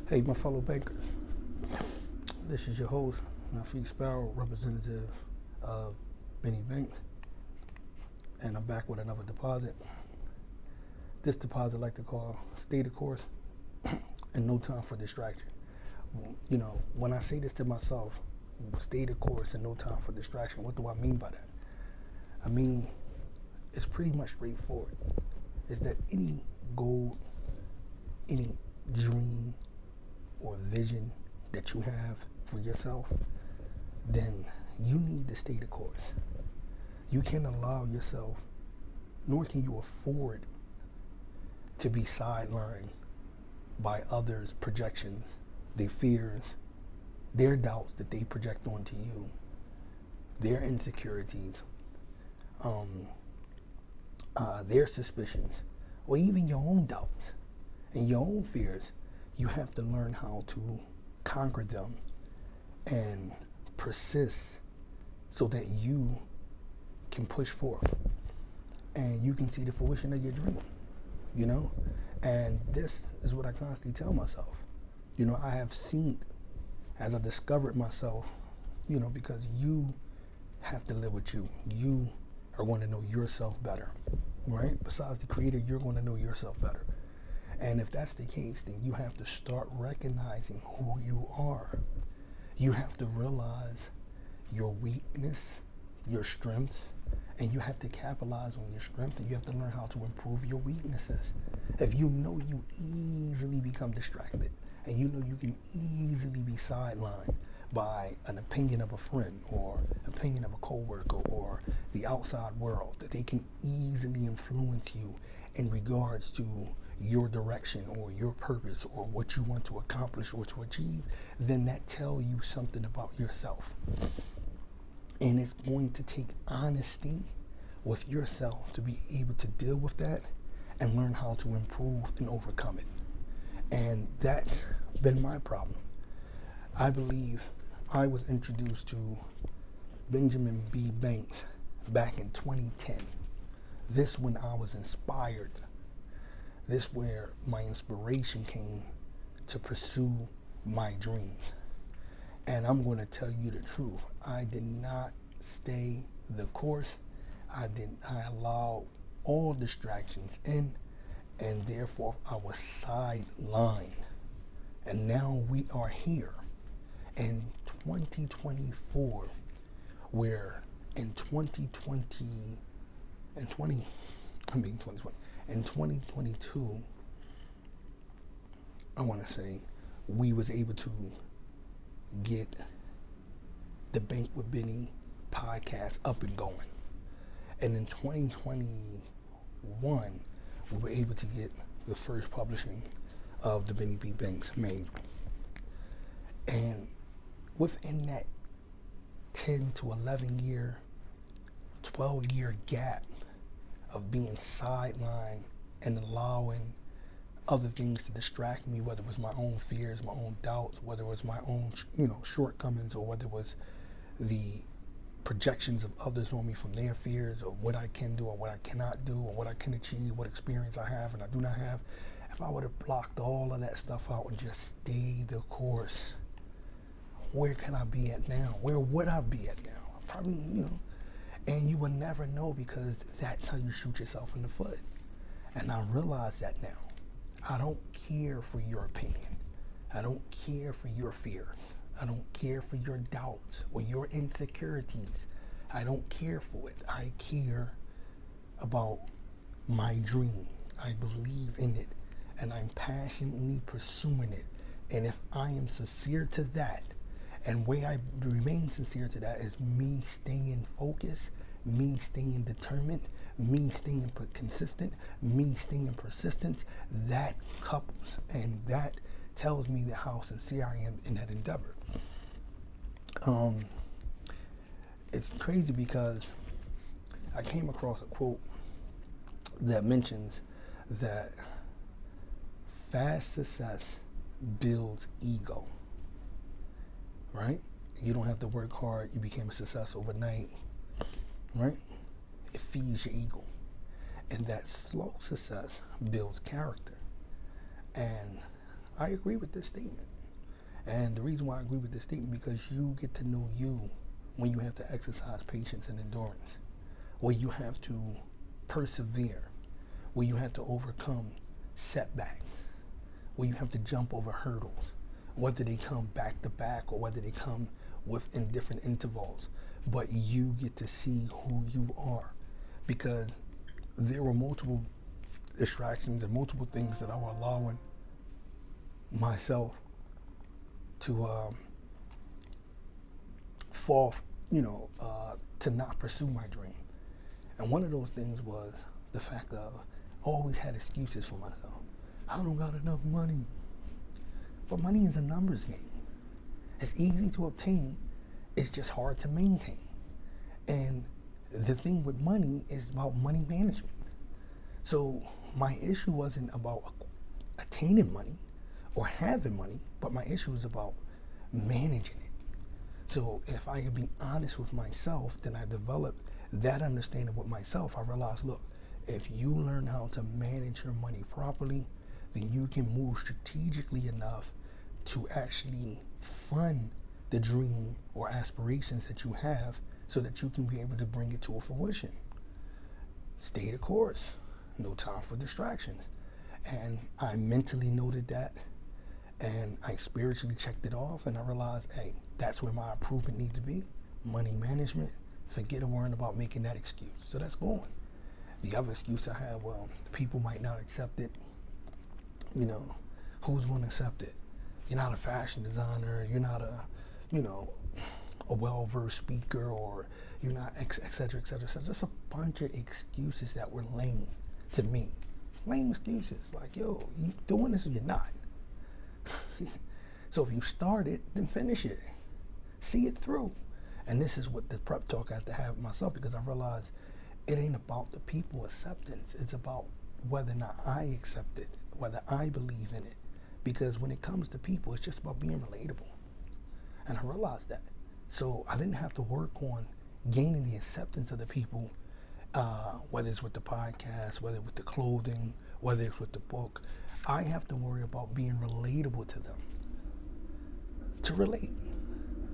Hey, my fellow bankers. This is your host, Nafiq Sparrow, representative of Benny Bank, and I'm back with another deposit. This deposit I like to call stay the course and no time for distraction. When I say this to myself, stay the course and no time for distraction, what do I mean by that? I mean, it's pretty much straightforward. Is that any goal, any dream, or vision that you have for yourself, then you need to stay the course. You can't allow yourself, nor can you afford to be sidelined by others' projections, their fears, their doubts that they project onto you, their insecurities, their suspicions, or even your own doubts and your own fears. You have to learn how to conquer them and persist so that you can push forth and you can see the fruition of your dream, And this is what I constantly tell myself. I have seen as I discovered myself, because you have to live with you. You are going to know yourself better, right? Besides the creator, you're going to know yourself better. And if that's the case, then you have to start recognizing who you are. You have to realize your weakness, your strengths, and you have to capitalize on your strength, and you have to learn how to improve your weaknesses. If you know you easily become distracted, and you know you can easily be sidelined by an opinion of a friend or opinion of a coworker or the outside world, that they can easily influence you in regards to your direction or your purpose or what you want to accomplish or to achieve, then that tells you something about yourself. And it's going to take honesty with yourself to be able to deal with that and learn how to improve and overcome it. And that's been my problem. I believe I was introduced to Benjamin B. Banks back in 2010. This when I was inspired. This where my inspiration came to pursue my dreams. And I'm going to tell you the truth. I did not stay the course. I allowed all distractions in, and therefore I was sidelined. And now we are here in 2024, where in 2022, I want to say, we was able to get the Bank with Benny podcast up and going. And in 2021, we were able to get the first publishing of the Benny B. Banks manual. And within that 10 to 11 year, 12 year gap of being sidelined and allowing other things to distract me, whether it was my own fears, my own doubts, whether it was my own, shortcomings, or whether it was the projections of others on me from their fears, or what I can do or what I cannot do, or what I can achieve, what experience I have and I do not have. If I would have blocked all of that stuff out and just stayed the course, where can I be at now? Where would I be at now? Probably, and you will never know, because that's how you shoot yourself in the foot. And I realize that now. I don't care for your opinion. I don't care for your fears. I don't care for your doubts or your insecurities. I don't care for it. I care about my dream. I believe in it, and I'm passionately pursuing it. And if I am sincere to that, and way I remain sincere to that is me staying focused, me staying determined, me staying consistent, me staying persistent, that couples and that tells me that how sincere I am in that endeavor. It's crazy because I came across a quote that mentions that fast success builds ego, right? You don't have to work hard. You became a success overnight, right? It feeds your ego. And that slow success builds character. And I agree with this statement. And the reason why I agree with this statement because you get to know you when you have to exercise patience and endurance, where you have to persevere, where you have to overcome setbacks, where you have to jump over hurdles, whether they come back to back or whether they come within different intervals. But you get to see who you are because there were multiple distractions and multiple things that I was allowing myself to fall, to not pursue my dream. And one of those things was the fact of I always had excuses for myself. I don't got enough money. But money is a numbers game. It's easy to obtain, it's just hard to maintain. And the thing with money is about money management. So my issue wasn't about attaining money or having money, but my issue is about managing it. So if I could be honest with myself, then I developed that understanding with myself. I realized, look, if you learn how to manage your money properly, then you can move strategically enough to actually fund the dream or aspirations that you have so that you can be able to bring it to a fruition. Stay the course. No time for distractions. And I mentally noted that and I spiritually checked it off and I realized, hey, that's where my improvement needs to be. Money management. Forget worrying about making that excuse. So that's going. The other excuse I had, well, people might not accept it. Who's going to accept it? You're not a fashion designer. You're not a well-versed speaker, or you're not, et cetera, et cetera. So just a bunch of excuses that were lame to me. Lame excuses. Like, yo, you doing this or you're not. So if you start it, then finish it. See it through. And this is what the prep talk I had to have with myself because I realized it ain't about the people acceptance. It's about whether or not I accept it, whether I believe in it. Because when it comes to people, it's just about being relatable. And I realized that. So I didn't have to work on gaining the acceptance of the people, whether it's with the podcast, whether it's with the clothing, whether it's with the book. I have to worry about being relatable to them. To relate.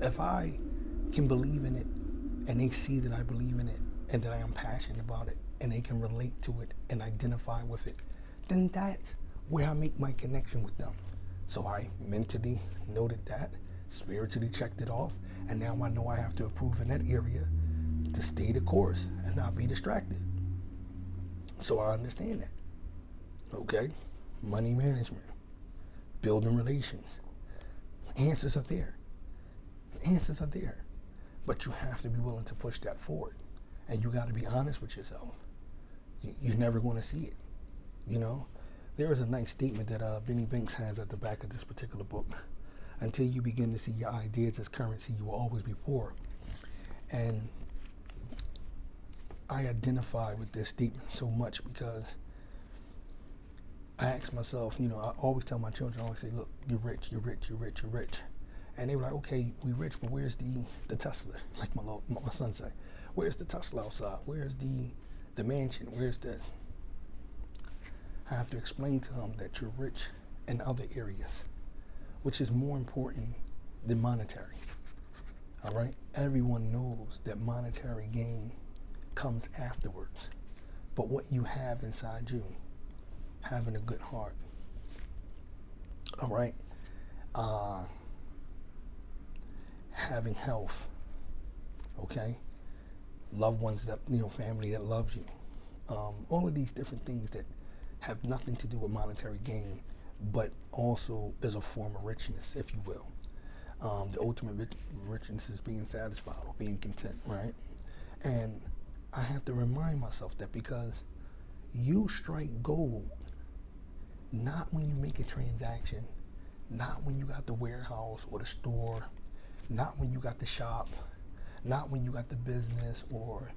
If I can believe in it and they see that I believe in it and that I am passionate about it and they can relate to it and identify with it, then that's where I make my connection with them. So I mentally noted that, spiritually checked it off, and now I know I have to improve in that area to stay the course and not be distracted. So I understand that. Okay? Money management, building relations. Answers are there. Answers are there. But you have to be willing to push that forward. And you got to be honest with yourself. You're never going to see it. There is a nice statement that Benny Banks has at the back of this particular book. Until you begin to see your ideas as currency, you will always be poor. And I identify with this statement so much because I ask myself, I always tell my children, I always say, look, you're rich, you're rich, you're rich, you're rich. And they were like, okay, we rich, but where's the Tesla? Like my son say, where's the Tesla outside? Where's the mansion? Where's this? I have to explain to them that you're rich in other areas, which is more important than monetary. All right? Everyone knows that monetary gain comes afterwards. But what you have inside you, having a good heart, all right? Having health, okay? Loved ones that, family that loves you. All of these different things that have nothing to do with monetary gain, but also is a form of richness, if you will. The ultimate richness is being satisfied or being content, right? And I have to remind myself that because you strike gold not when you make a transaction, not when you got the warehouse or the store, not when you got the shop, not when you got the business or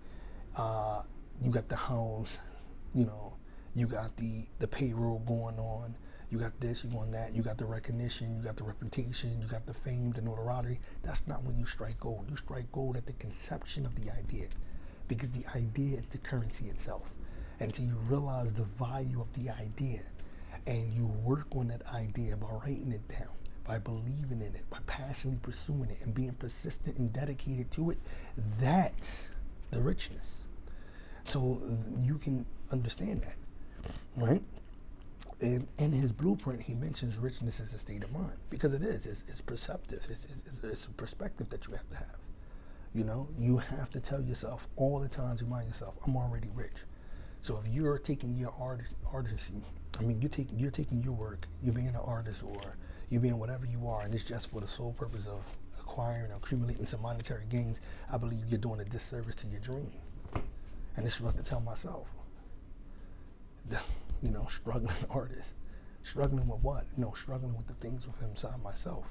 you got the house, you got the payroll going on, you got this, you got that, you got the recognition, you got the reputation, you got the fame, the notoriety. That's not when you strike gold. You strike gold at the conception of the idea because the idea is the currency itself. Until you realize the value of the idea and you work on that idea by writing it down, by believing in it, by passionately pursuing it, and being persistent and dedicated to it, that's the richness. So you can understand that, right? And in his blueprint, he mentions richness as a state of mind, because it is. It's perceptive. It's a perspective that you have to have. You know, you have to tell yourself all the time, remind yourself, I'm already rich. So if you're taking your artistry, I mean, you're taking your work, you're being an artist, or you're being whatever you are, and it's just for the sole purpose of acquiring or accumulating some monetary gains, I believe you're doing a disservice to your dream. And this is what I have to tell myself. You know, struggling artist. Struggling with what? You know, struggling with the things within inside myself.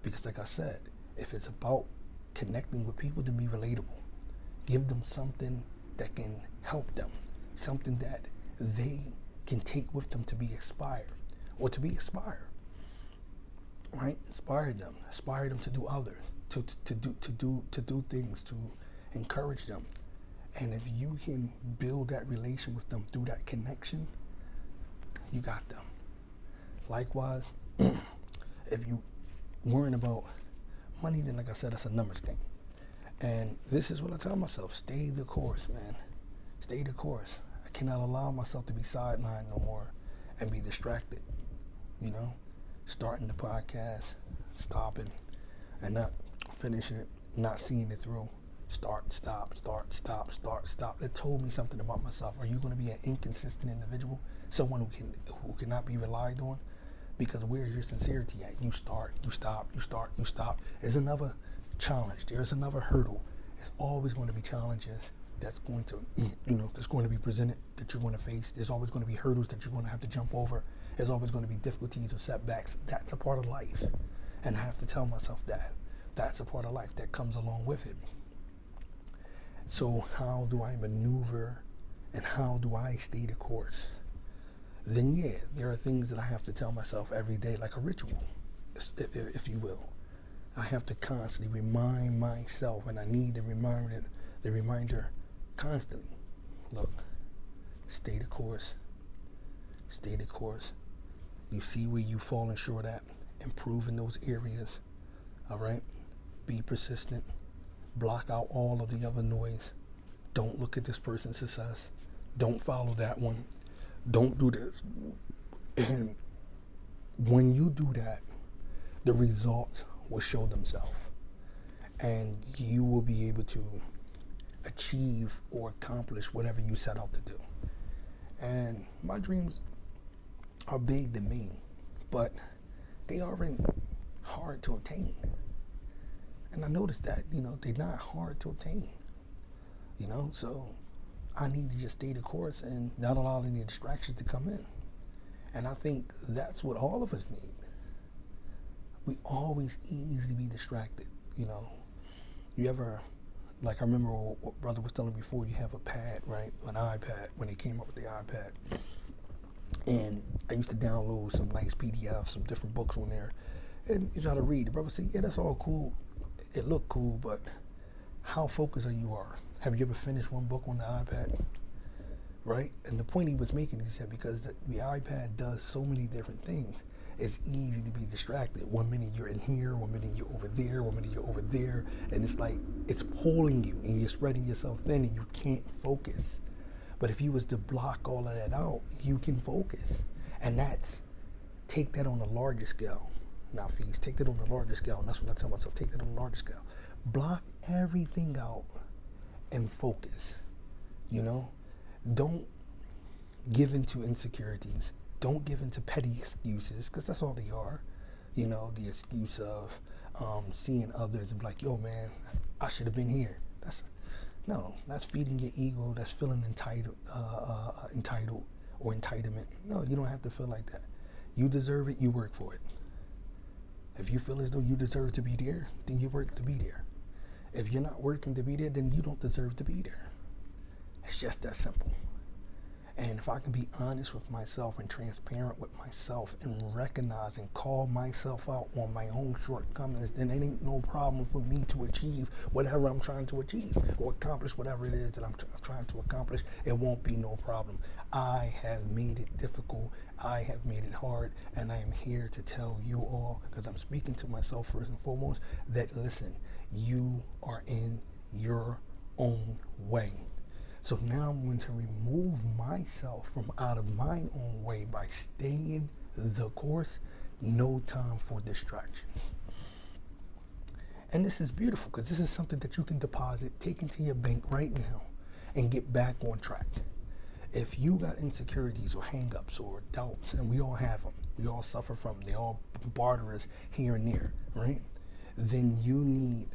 Because like I said, if it's about connecting with people, to be relatable. Give them something that can help them. Something that they can take with them to be inspired. Or to be inspired. Right? Inspire them to do others. To do things, to encourage them. And if you can build that relation with them through that connection, you got them. Likewise, if you worrying about money, then like I said, that's a numbers game. And this is what I tell myself, stay the course, man. Stay the course. I cannot allow myself to be sidelined no more and be distracted. You know, starting the podcast, stopping, and not finishing it, not seeing it through. Start, stop. That told me something about myself. Are you going to be an inconsistent individual? Someone who cannot be relied on? Because where's your sincerity at? You start, you stop. There's another challenge. There's another hurdle. There's always going to be challenges that's going to, that's going to be presented, that you're going to face. There's always going to be hurdles that you're going to have to jump over. There's always going to be difficulties or setbacks. That's a part of life. And I have to tell myself that. That's a part of life that comes along with it. So how do I maneuver and how do I stay the course? Then yeah, there are things that I have to tell myself every day, like a ritual, if you will. I have to constantly remind myself, and I need the reminder constantly. Look, stay the course. You see where you've fallen short at, improve in those areas, all right? Be persistent. Block out all of the other noise. Don't look at this person's success. Don't follow that one. Don't do this. And when you do that, the results will show themselves. And you will be able to achieve or accomplish whatever you set out to do. And my dreams are big to me, but they aren't hard to obtain. And I noticed that, they're not hard to obtain, so I need to just stay the course and not allow any distractions to come in. And I think that's what all of us need. We always easily be distracted, You ever, like I remember what brother was telling me before, you have a pad, right? An iPad, when they came up with the iPad. And I used to download some nice PDFs, some different books on there. And you try to read. The brother said, yeah, that's all cool. It looked cool, but how focused are you? Have you ever finished one book on the iPad? Right? And the point he was making, he said, because the iPad does so many different things, it's easy to be distracted. 1 minute you're in here, 1 minute you're over there, 1 minute you're over there, and it's like it's pulling you and you're spreading yourself thin and you can't focus. But if you was to block all of that out, you can focus. And take that on a larger scale. Now, fees, take that on a larger scale, and that's what I tell myself, take that on a larger scale. Block everything out and focus, Don't give into insecurities. Don't give into petty excuses, because that's all they are. The excuse of seeing others and be like, yo, man, I should have been here. That's feeding your ego. That's feeling entitled or entitlement. No, you don't have to feel like that. You deserve it. You work for it. If you feel as though you deserve to be there, then you work to be there. If you're not working to be there, then you don't deserve to be there. It's just that simple. And if I can be honest with myself and transparent with myself and recognize and call myself out on my own shortcomings, then it ain't no problem for me to achieve whatever I'm trying to achieve or accomplish whatever it is that I'm trying to accomplish. It won't be no problem. I have made it difficult. I have made it hard. And I am here to tell you all, because I'm speaking to myself first and foremost, that listen, you are in your own way. So now I'm going to remove myself from out of my own way by staying the course. No time for distraction. And this is beautiful because this is something that you can deposit, take into your bank right now, and get back on track. If you got insecurities or hangups or doubts, and we all have them, we all suffer from them, they all bother us here and there, right? Then you need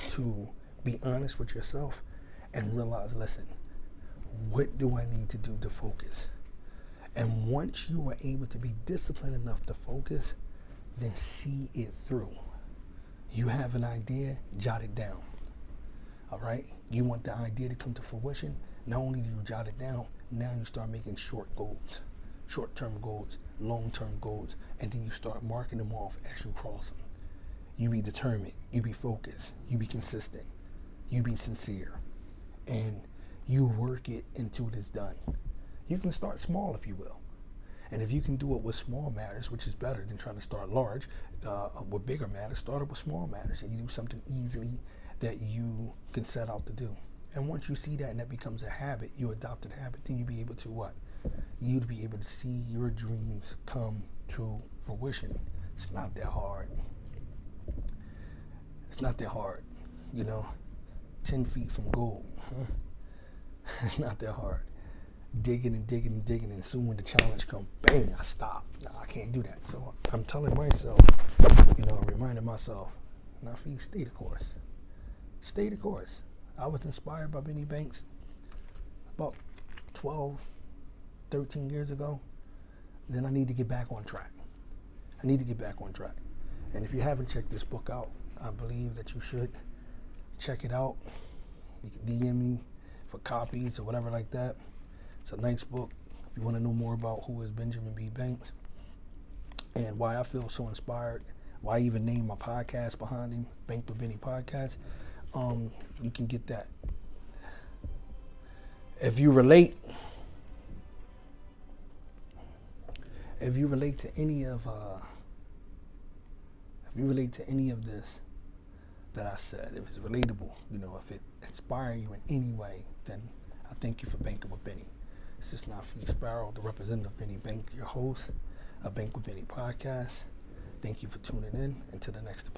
to be honest with yourself and realize, listen, what do I need to do to focus? And once you are able to be disciplined enough to focus, then see it through. You have an idea, jot it down. All right? You want the idea to come to fruition, not only do you jot it down, now you start making short goals, short-term goals, long-term goals, and then you start marking them off as you cross them. You be determined, you be focused, you be consistent, you be sincere, and you work it until it's done. You can start small, if you will. And if you can do it with small matters, which is better than trying to start large, with bigger matters, start it with small matters, and you do something easily that you can set out to do. And once you see that and that becomes a habit, you adopt a habit, then you'll be able to what? You'd be able to see your dreams come to fruition. It's not that hard. It's not that hard, 10 feet from gold. It's not that hard. Digging and digging and digging, and soon when the challenge comes, bang, I stop. No, I can't do that. So I'm telling myself, reminding myself, Nafees, stay the course. Stay the course. I was inspired by Benny Banks about 12, 13 years ago. Then I need to get back on track. And if you haven't checked this book out, I believe that you should check it out. You can DM me for copies or whatever like that. It's a nice book if you want to know more about who is Benjamin B. Banks and why I feel so inspired, why I even named my podcast behind him, Bank with Benny Podcast. You can get that. If you relate to any of this that I said, if it's relatable, if it inspires you in any way, then I thank you for banking with Benny. This is Nafees Sparrow, the representative of Benny Bank, your host of Bank with Benny Podcast. Thank you for tuning in. Until the next